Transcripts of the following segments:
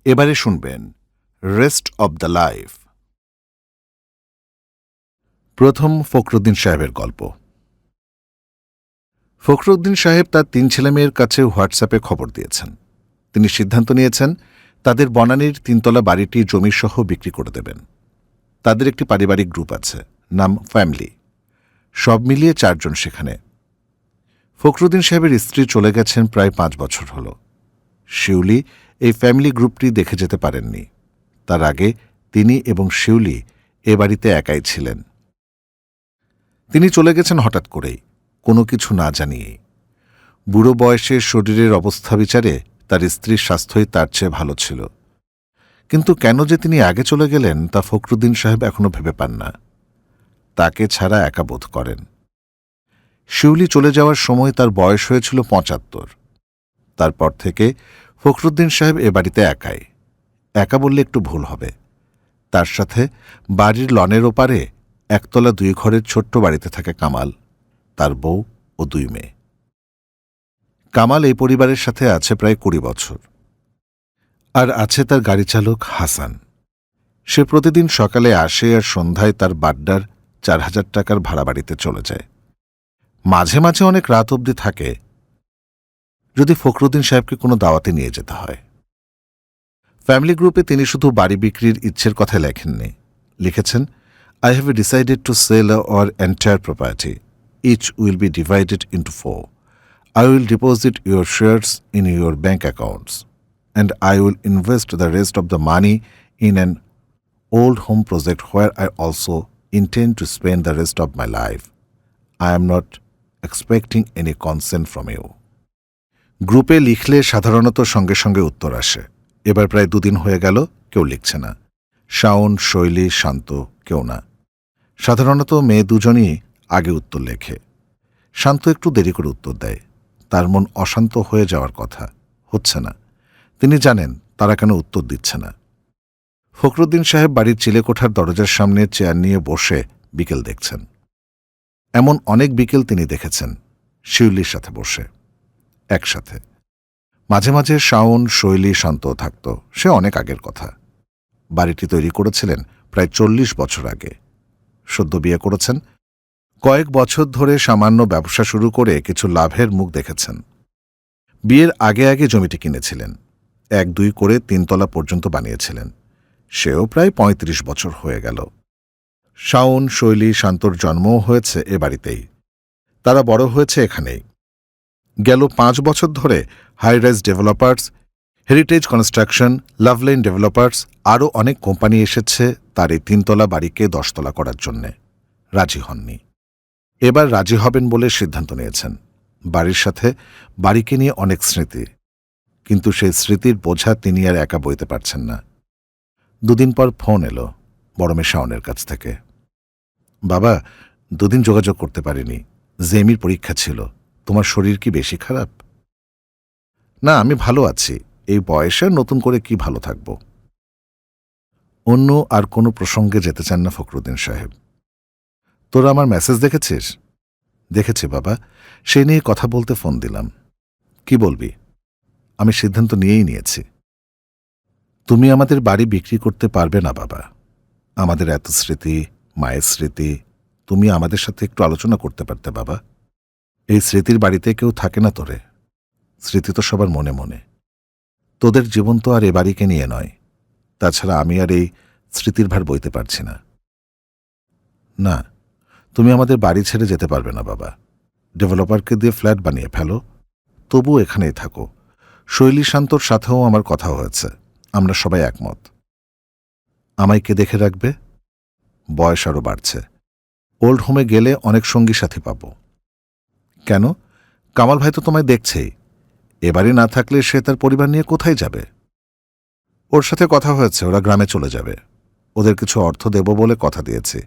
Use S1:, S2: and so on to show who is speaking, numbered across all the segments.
S1: এবারে শুনবেন rest of the life. প্রথম ফখরুদ্দিন সাহেবের গল্প। ফখরুদ্দিন সাহেব তার 3 ছেলেমেয়ের কাছে হোয়াটসঅ্যাপে খবর দিয়েছেন। তিনি সিদ্ধান্ত নিয়েছেন তাদের বনানীর 3তলা বাড়িটি জমিসহ বিক্রি করে দেবেন। তাদের একটি পারিবারিক গ্রুপ আছে, নাম ফ্যামিলি। সব মিলিয়ে 4 জন সেখানে। ফখরুদ্দিন সাহেবের স্ত্রী চলে গেছেন প্রায় 5 বছর হল। শিউলি এই ফ্যামিলি গ্রুপটি দেখে যেতে পারেননি। তার আগে তিনি এবং শিউলি এ বাড়িতে একাই ছিলেন। তিনি চলে গেছেন হঠাৎ করেই, কোনো কিছু না জানিয়েই। বুড়ো বয়সে শরীরের অবস্থা বিচারে তার স্ত্রীর স্বাস্থ্যই তার চেয়ে ভালো ছিল। কিন্তু কেন যে তিনি আগে চলে গেলেন তা ফখরুদ্দিন সাহেব এখনও ভেবে পান না। তাকে ছাড়া একা বোধ করেন। শিউলি চলে যাওয়ার সময় তার বয়স হয়েছিল 75। তারপর থেকে ফখরুদ্দিন সাহেব এ বাড়িতে একাই। একা বললে একটু ভুল হবে। তার সাথে বাড়ির লনের ওপারে 1তলা 2 ঘরের ছোট্ট বাড়িতে থাকে কামাল, তার বউ ও 2 মেয়ে। কামাল এই পরিবারের সাথে আছে প্রায় 20 বছর। আর আছে তার গাড়ি চালক হাসান। সে প্রতিদিন সকালে আসে আর সন্ধ্যায় তার বাড্ডার 4000 টাকার ভাড়া বাড়িতে চলে যায়। মাঝে মাঝে অনেক রাত অবধি থাকে, যদি ফখরুদ্দিন সাহেবকে কোনো দাওয়াতে নিয়ে যেতে হয়। ফ্যামিলি গ্রুপে তিনি শুধু বাড়ি বিক্রির ইচ্ছের কথা লেখেননি, লিখেছেন, I have decided to sell our entire property. Each will be divided into 4. I will deposit your shares in your bank accounts, and I will invest the rest of the money in an old home project where I also intend to spend the rest of my life. I am not expecting any consent from you. গ্রুপে লিখলে সাধারণত সঙ্গে সঙ্গে উত্তর আসে। এবার প্রায় 2 দিন হয়ে গেল, কেউ লিখছে না। শাওন, শৈলী, শান্ত কেউ না। সাধারণত মেয়ে দুজনই আগে উত্তর লেখে। শান্ত একটু দেরি করে উত্তর দেয়। তার মন অশান্ত হয়ে যাওয়ার কথা, হচ্ছে না। তিনি জানেন তারা কেন উত্তর দিচ্ছে না। ফখরুদ্দিন সাহেব বাড়ির চিলেকোঠার দরজার সামনে চেয়ার নিয়ে বসে বিকেল দেখছেন। এমন অনেক বিকেল তিনি দেখেছেন শিউলির সাথে বসে, একসাথে। মাঝে মাঝে শাওন, শৈলী, শান্ত থাকত, সে অনেক আগের কথা। বাড়িটি তৈরি করেছিলেন প্রায় 40 বছর আগে। সদ্য বিয়ে করেছেন। কয়েক বছর ধরে সামান্য ব্যবসা শুরু করে কিছু লাভের মুখ দেখেছেন। বিয়ের আগে আগে জমিটি কিনেছিলেন। 1-2 করে 3 তলা পর্যন্ত বানিয়েছিলেন। সেও প্রায় 35 বছর হয়ে গেল। শাওন, শৈলী, শান্তর জন্মও হয়েছে এ বাড়িতেই। তারা বড় হয়েছে এখানেই। গেল 5 বছর ধরে high rise developers, heritage construction, Loveline developers আরও অনেক কোম্পানি এসেছে তার এই 3 তলা বাড়িকে 10 তলা করার জন্যে। রাজি হননি। এবার রাজি হবেন বলে সিদ্ধান্ত নিয়েছেন। বাড়ির সাথে বাড়িকে নিয়ে অনেক স্মৃতি, কিন্তু সেই স্মৃতির বোঝা তিনি আর একা বইতে পারছেন না। 2 দিন পর ফোন এলো বড় মেয়ে শাওনের কাছ থেকে। বাবা, 2 দিন যোগাযোগ করতে পারিনি, জেমির পরীক্ষা ছিল। তোমার শরীর কি বেশি খারাপ? না, আমি ভালো আছি। এই বয়সে নতুন করে কি ভালো থাকব। অন্য আর কোনো প্রসঙ্গে যেতে চান না ফখরুদ্দিন সাহেব। তোরা আমার মেসেজ দেখেছিস? দেখেছি বাবা, সে নিয়ে কথা বলতে ফোন দিলাম। কি বলবি? আমি সিদ্ধান্ত নিয়েই নিয়েছি। তুমি আমাদের বাড়ি বিক্রি করতে পারবে না বাবা। আমাদের এত স্মৃতি, মায়ের স্মৃতি, তুমি আমাদের সাথে একটু আলোচনা করতে পারতে বাবা। এই স্মৃতির বাড়িতে কেউ থাকে না তোরে। স্মৃতি তো সবার মনে মনে। তোদের জীবন তো আর এ বাড়িকে নিয়ে নয়। তাছাড়া আমি আর এই স্মৃতির ভার বইতে পারছি না। না, তুমি আমাদের বাড়ি ছেড়ে যেতে পারবে না বাবা। ডেভেলপারকে দিয়ে ফ্ল্যাট বানিয়ে ফেলো, তবু এখানেই থাকো। শৈলী, শান্তর সাথেও আমার কথা হয়েছে, আমরা সবাই একমত। আমায় কে দেখে রাখবে? বয়স আরও বাড়ছে। ওল্ড হোমে গেলে অনেক সঙ্গী সাথী পাব। কেন? কামাল ভাই তো তোমায় দেখছেই। এবারে না থাকলে সে তার পরিবার নিয়ে কোথায় যাবে? ওর সাথে কথা হয়েছে, ওরা গ্রামে চলে যাবে। ওদের কিছু অর্থ দেব বলে কথা দিয়েছি।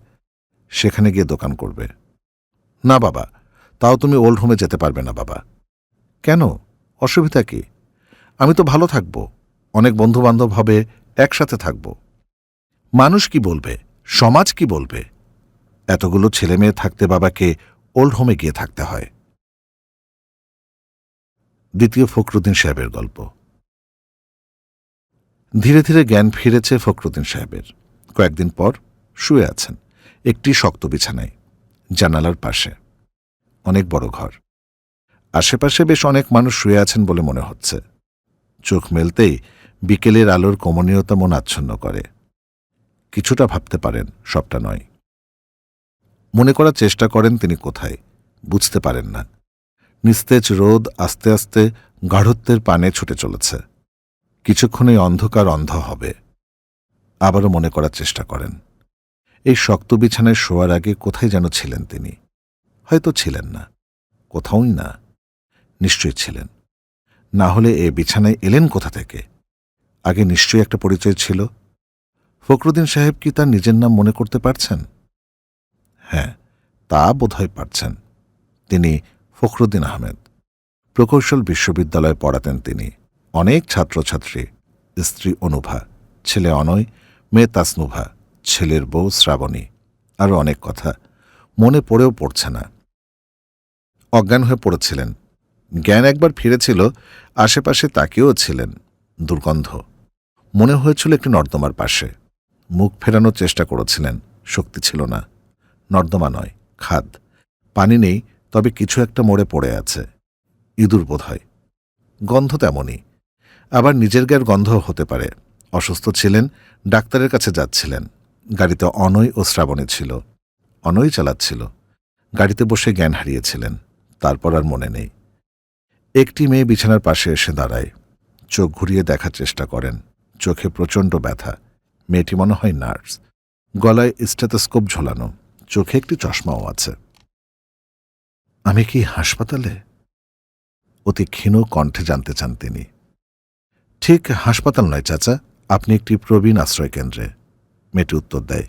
S1: সেখানে গিয়ে দোকান করবে। না বাবা, তাও তুমি ওল্ড হোমে যেতে পারবে না বাবা। কেন? অসুবিধা কি? আমি তো ভালো থাকব, অনেক বন্ধুবান্ধব হবে, একসাথে থাকব। মানুষ কি বলবে, সমাজ কি বলবে? এতগুলো ছেলে মেয়ে থাকতে বাবাকে ওল্ড হোমে গিয়ে থাকতে হয়। দ্বিতীয় ফখরুদ্দিন সাহেবের গল্প। ধীরে ধীরে জ্ঞান ফিরেছে ফখরুদ্দিন সাহেবের। কয়েকদিন পর শুয়ে আছেন একটি শক্ত বিছানায়, জানালার পাশে। অনেক বড় ঘর, আশেপাশে বেশ অনেক মানুষ শুয়ে আছেন বলে মনে হচ্ছে। চোখ মেলতেই বিকেলের আলোর কমনীয়তা মন আচ্ছন্ন করে। কিছুটা ভাবতে পারেন, সবটা নয়। মনে করার চেষ্টা করেন তিনি কোথায়, বুঝতে পারেন না। নিস্তেজ রোদ আস্তে আস্তে গাঢ়ত্বের পানে ছুটে চলেছে। কিছুক্ষণেই অন্ধকার অন্ধ হবে। আবারও মনে করার চেষ্টা করেন। এই শক্ত বিছানায় শোয়ার আগে কোথায় যেন ছিলেন তিনি। হয়তো ছিলেন না, কোথাওই না। নিশ্চয়ই ছিলেন। না হলে এ বিছানায় এলেন কোথা থেকে? আগে নিশ্চয়ই একটা পরিচয় ছিল। ফখরুদ্দিন সাহেব কি তার নিজের নাম মনে করতে পারছেন? হ্যাঁ, তা বোধহয় পারছেন। তিনি ফখরুদ্দিন আহমেদ। প্রকৌশল বিশ্ববিদ্যালয়ে পড়াতেন তিনি। অনেক ছাত্রছাত্রী, স্ত্রী অনুভা, ছেলে অনয়, মেয়ে তাসনুভা, ছেলের বউ শ্রাবণী, আরও অনেক কথা মনে পড়েও পড়ছে না। অজ্ঞান হয়ে পড়েছিলেন। জ্ঞান একবার ফিরেছিল, আশেপাশে তাকিয়েও ছিলেন। দুর্গন্ধ। মনে হয়েছিল একটি নর্দমার পাশে। মুখ ফেরানোর চেষ্টা করেছিলেন, শক্তি ছিল না। নর্দমা নয়, খাদ। পানি নেই, তবে কিছু একটা মোড়ে পড়ে আছে। ইঁদুর বোধ হয়। গন্ধ তেমনই। আবার নিজের গায়ের গন্ধ হতে পারে। অসুস্থ ছিলেন, ডাক্তারের কাছে যাচ্ছিলেন। গাড়িতে অনয় ও শ্রাবণী ছিল। অনয় চালাচ্ছিল। গাড়িতে বসে জ্ঞান হারিয়েছিলেন। তারপর আর মনে নেই। একটি মেয়ে বিছানার পাশে এসে দাঁড়ায়। চোখ ঘুরিয়ে দেখার চেষ্টা করেন। চোখে প্রচণ্ড ব্যথা। মেয়েটি মনে হয় নার্স। গলায় স্টেথোস্কোপ ঝোলানো। চোখে একটি চশমাও আছে। আমি কি হাসপাতালে? অতি ক্ষীণ কণ্ঠে জানতে চান তিনি। ঠিক হাসপাতাল নয় চাচা, আপনি একটি প্রবীণ আশ্রয়কেন্দ্রে। মেয়েটি উত্তর দেয়।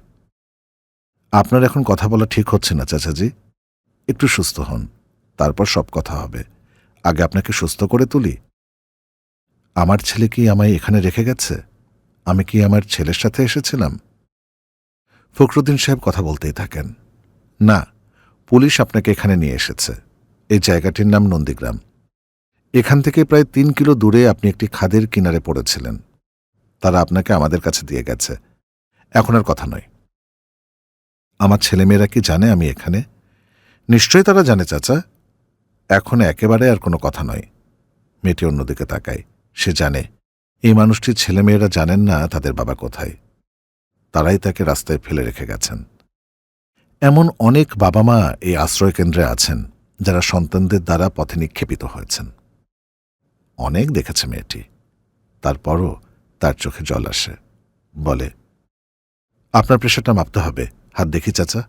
S1: আপনার এখন কথা বলা ঠিক হচ্ছে না চাচাজি। একটু সুস্থ হন, তারপর সব কথা হবে। আগে আপনাকে সুস্থ করে তুলি। আমার ছেলে কি আমায় এখানে রেখে গেছে? আমি কি আমার ছেলের সাথে এসেছিলাম? ফখরুদ্দিন সাহেব কথা বলতেই থাকেন। না, পুলিশ আপনাকে এখানে নিয়ে এসেছে। এই জায়গাটির নাম নন্দীগ্রাম। এখান থেকে প্রায় 3 কিলো দূরে আপনি একটি খাদের কিনারে পড়েছিলেন। তারা আপনাকে আমাদের কাছে দিয়ে গেছে। এখন আর কথা নয়। আমার ছেলেমেয়েরা কি জানে আমি এখানে? নিশ্চয়ই তারা জানে চাচা। এখন একেবারে আর কোনো কথা নয়। মেয়েটি অন্যদিকে তাকায়। সে জানে এই মানুষটির ছেলেমেয়েরা জানেন না তাদের বাবা কোথায়। তারাই তাকে রাস্তায় ফেলে রেখে গেছেন। এমন অনেক বাবা মা এই আশ্রয়কেন্দ্রে আছেন যারা সন্তানদের দ্বারা পথে নিক্ষেপিত হয়েছেন। অনেক দেখেছে মেয়েটি। তারপরও তার চোখে জল আসে। বলে, আপনার প্রেশারটা মাপতে হবে। হাত দেখি চাচা।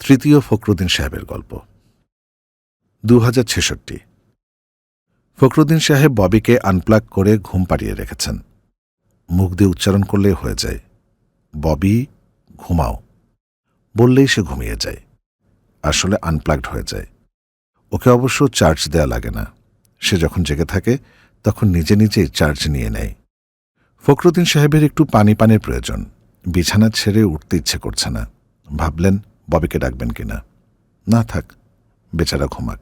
S1: তৃতীয় ফখরুদ্দিন সাহেবের গল্প। 2066। ফখরুদ্দিন সাহেব ববিকে আনপ্লাগ করে ঘুম পাড়িয়ে রেখেছেন। মুখ দিয়ে উচ্চারণ করলেই হয়ে যায়, ববি ঘুমাও। বললেই সে ঘুমিয়ে যায়। আসলে আনপ্লাগড হয়ে যায়। ওকে অবশ্য চার্জ দেয়া লাগে না। সে যখন জেগে থাকে তখন নিজে নিজেই চার্জ নিয়ে নেয়। ফখরুদ্দিন সাহেবের একটু পানির প্রয়োজন। বিছানা ছেড়ে উঠতে ইচ্ছে করছে না। ভাবলেন ববিকে ডাকবেন কিনা। না থাক, বেচারা ঘুমাক।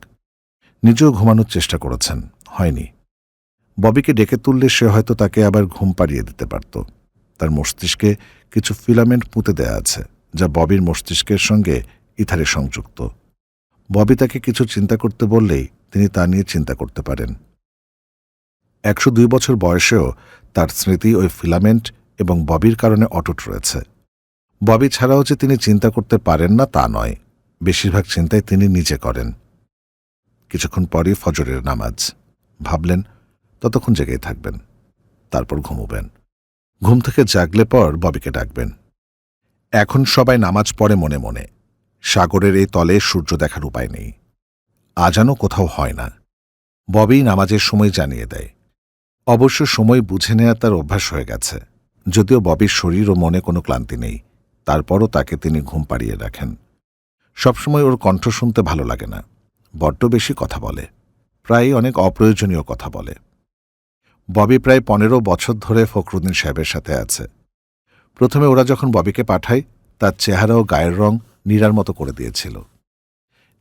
S1: নিজেও ঘুমানোর চেষ্টা করেছেন, হয়নি। ববিকে ডেকে তুললে সে হয়তো তাকে আবার ঘুম পাড়িয়ে দিতে পারত। তার মস্তিষ্কে কিছু ফিলামেন্ট পুঁতে দেয়া আছে, যা ববির মস্তিষ্কের সঙ্গে ইথারে সংযুক্ত। ববি তাকে কিছু চিন্তা করতে বললেই তিনি তা নিয়ে চিন্তা করতে পারেন। 102 বছর বয়সেও তার স্মৃতি ওই ফিলামেন্ট এবং ববির কারণে অটুট রয়েছে। ববি ছাড়াও যে তিনি চিন্তা করতে পারেন না তা নয়, বেশিরভাগ চিন্তাই তিনি নিজে করেন। কিছুক্ষণ পরই ফজরের নামাজ। ভাবলেন ততক্ষণ জেগেই থাকবেন, তারপর ঘুমোবেন। ঘুম থেকে জাগলে পর ববিকে ডাকবেন। এখন সবাই নামাজ পড়ে মনে মনে। সাগরের এই তলে সূর্য দেখার উপায় নেই। আজানও কোথাও হয় না। ববি নামাজের সময় জানিয়ে দেয়। অবশ্য সময় বুঝে নেওয়া তার অভ্যাস হয়ে গেছে। যদিও ববির শরীর ও মনে কোনো ক্লান্তি নেই, তারপরও তাকে তিনি ঘুম পাড়িয়ে রাখেন। সবসময় ওর কণ্ঠ শুনতে ভালো লাগে না। বড্ড বেশি কথা বলে, প্রায় অনেক অপ্রয়োজনীয় কথা বলে। ববি প্রায় 15 বছর ধরে ফখরুদ্দিন সাহেবের সাথে আছে। প্রথমে ওরা যখন ববিকে পাঠায়, তার চেহারা ও গায়ের রং নীরার মতো করে দিয়েছিল।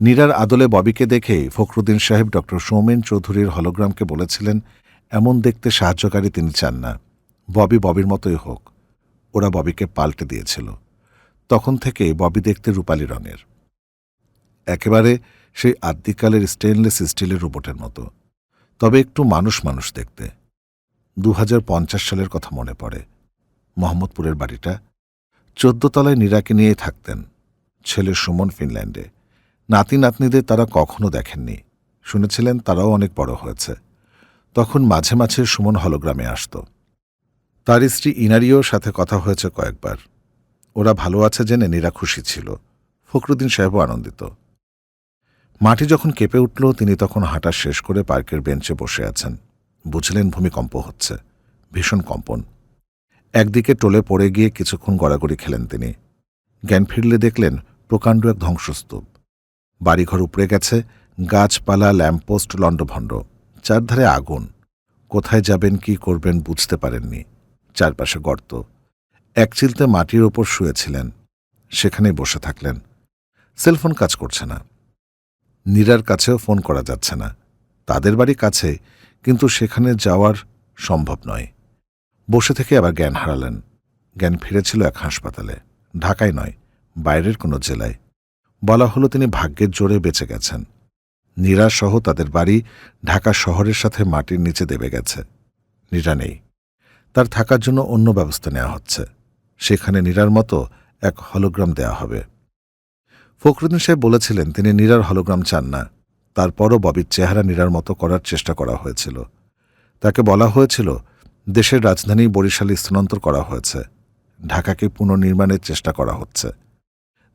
S1: নীরার আদলে ববিকে দেখেই ফখরুদ্দিন সাহেব ডক্টর সৌমেন চৌধুরীর হলোগ্রামকে বলেছিলেন, এমন দেখতে সাহায্যকারী তিনি চান না। ববির মতোই হোক। ওরা ববিকে পাল্টে দিয়েছিল। তখন থেকেই ববি দেখতে রূপালী রঙের, একেবারে সেই আদ্যিকালের স্টেনলেস স্টিলের রোবটের মতো, তবে একটু মানুষ মানুষ দেখতে। 2050 সালের কথা মনে পড়ে। মোহাম্মদপুরের বাড়িটা, 14 তলায় নীরাকে নিয়েই থাকতেন। ছেলে সুমন ফিনল্যান্ডে। নাতি নাতনিদের তারা কখনো দেখেননি। শুনেছিলেন তারাও অনেক বড় হয়েছে। তখন মাঝে মাঝে সুমন হলোগ্রামে আসত। তার স্ত্রী ইনারিও সাথে কথা হয়েছে কয়েকবার। ওরা ভালো আছে জেনে নীরা খুশি ছিল। ফখরুদ্দিন সাহেবও আনন্দিত। মাটি যখন কেঁপে উঠল, তিনি তখন হাঁটা শেষ করে পার্কের বেঞ্চে বসে আছেন। বুঝলেন ভূমিকম্প হচ্ছে, ভীষণ কম্পন। একদিকে টলে পড়ে গিয়ে কিছুক্ষণ গড়াগড়ি খেলেন তিনি। জ্ঞান ফিরলে দেখলেন প্রকাণ্ড এক ধ্বংসস্তূপ। বাড়িঘর উপড়ে গেছে, গাছপালা, ল্যাম্পপোস্ট লণ্ডভণ্ড, চারধারে আগুন। কোথায় যাবেন, কি করবেন বুঝতে পারেননি। চারপাশে গর্ত। এক চিলতে মাটির ওপর শুয়েছিলেন। সেখানেই বসে থাকলেন। সেলফোন কাজ করছে না। নীরার কাছেও ফোন করা যাচ্ছে না। তাদের বাড়ি কাছে, কিন্তু সেখানে যাওয়ার সম্ভব নয়। বসে থেকে আবার জ্ঞান হারালেন। জ্ঞান ফিরেছিল এক হাসপাতালে, ঢাকায় নয়, বাইরের কোনো জেলায়। বলা হলো তিনি ভাগ্যের জোরে বেঁচে গেছেন। নীরা সহ তাদের বাড়ি ঢাকা শহরের সাথে মাটির নিচে দেবে গেছে। নীরা নেই। তার থাকার জন্য অন্য ব্যবস্থা নেওয়া হচ্ছে। সেখানে নীরার মতো এক হলোগ্রাম দেয়া হবে। ফখরুদ্দিন সাহেব বলেছিলেন তিনি নীরার হলোগ্রাম চান না। তারপরও ববির চেহারা নীরার মতো করার চেষ্টা করা হয়েছিল। তাকে বলা হয়েছিল দেশের রাজধানী বরিশালে স্থানান্তর করা হয়েছে। ঢাকাকে পুনর্নির্মাণের চেষ্টা করা হচ্ছে।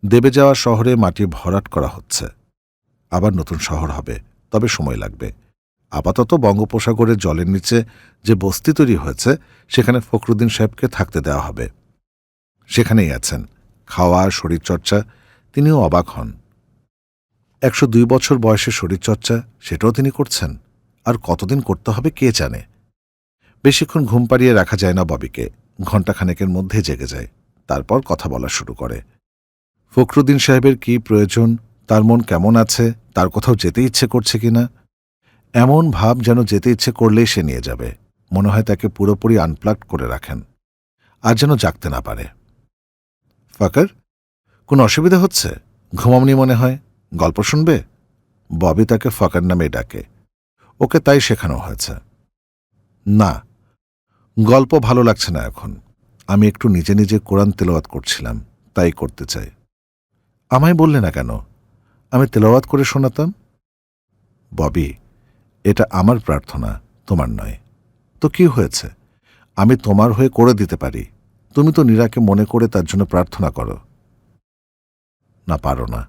S1: দেবে যাওয়া শহরে মাটি ভরাট করা হচ্ছে। আবার নতুন শহর হবে, তবে সময় লাগবে। আপাতত বঙ্গোপসাগরের জলের নিচে যে বস্তি তৈরি হয়েছে, সেখানে ফখরুদ্দিন সাহেবকে থাকতে দেওয়া হবে। সেখানেই আছেন, খাওয়া, শরীরচর্চা। তিনিও অবাক হন। 102 বছর বয়সে শরীরচর্চা, সেটাও তিনি করছেন। আর কতদিন করতে হবে কে জানে। বেশিক্ষণ ঘুম পাড়িয়ে রাখা যায় না ববিকে। ঘণ্টাখানেকের মধ্যে জেগে যায়। তারপর কথা বলা শুরু করে। ফখরুদ্দিন সাহেবের কি প্রয়োজন, তার মন কেমন আছে, তার কোথাও যেতে ইচ্ছে করছে কিনা। এমন ভাব যেন যেতে ইচ্ছে করলেই সে নিয়ে যাবে। মনে হয় তাকে পুরোপুরি আনপ্লাগড করে রাখেন, আর যেন জাগতে না পারে। ফাকার, কোন অসুবিধা হচ্ছে? ঘুমামনি মনে হয়, গল্প শুনবে? ববি তাকে ফাকার নামে ডাকে। ওকে তাই শেখানো হয়েছে। না, গল্প ভালো লাগছে না এখন। আমি একটু নিজে নিজে কোরআন তেলাওয়াত করছিলাম, তাই করতে চাই। আমায় বললে না কেন? আমি তেলাওয়াত করে শোনাতাম। ববি, এটা আমার প্রার্থনা, তোমার নয়। তো কি হয়েছে? আমি তোমার হয়ে করে দিতে পারি। তুমি তো নীরাকে মনে করে তার জন্য প্রার্থনা করো। না, পারো না।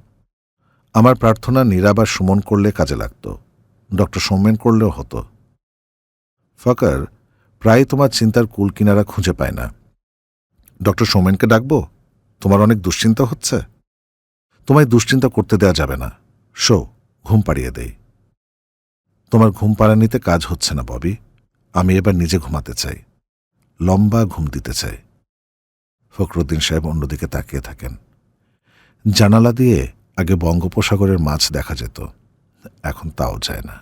S1: আমার প্রার্থনা নীরা বা সুমন করলে কাজে লাগত, ডক্টর সৌমেন করলেও হতো। ফাকার, প্রায় তোমার চিন্তার কুল কিনারা খুঁজে পায় না। ডক্টর সৌমেনকে ডাকবো? তোমার অনেক দুশ্চিন্তা হচ্ছে। তোমায় দুশ্চিন্তা করতে দেয়া যাবে না। শো, ঘুম পাড়িয়ে দেই। তোমার ঘুম পাড়ানিতে কাজ হচ্ছে না ববি। আমি এবার নিজে ঘুমাতে চাই, লম্বা ঘুম দিতে চাই। ফখরুদ্দিন সাহেব অন্যদিকে তাকিয়ে থাকেন। জানালা দিয়ে আগে বঙ্গোপসাগরের মাছ দেখা যেত, এখন তাও যায় না।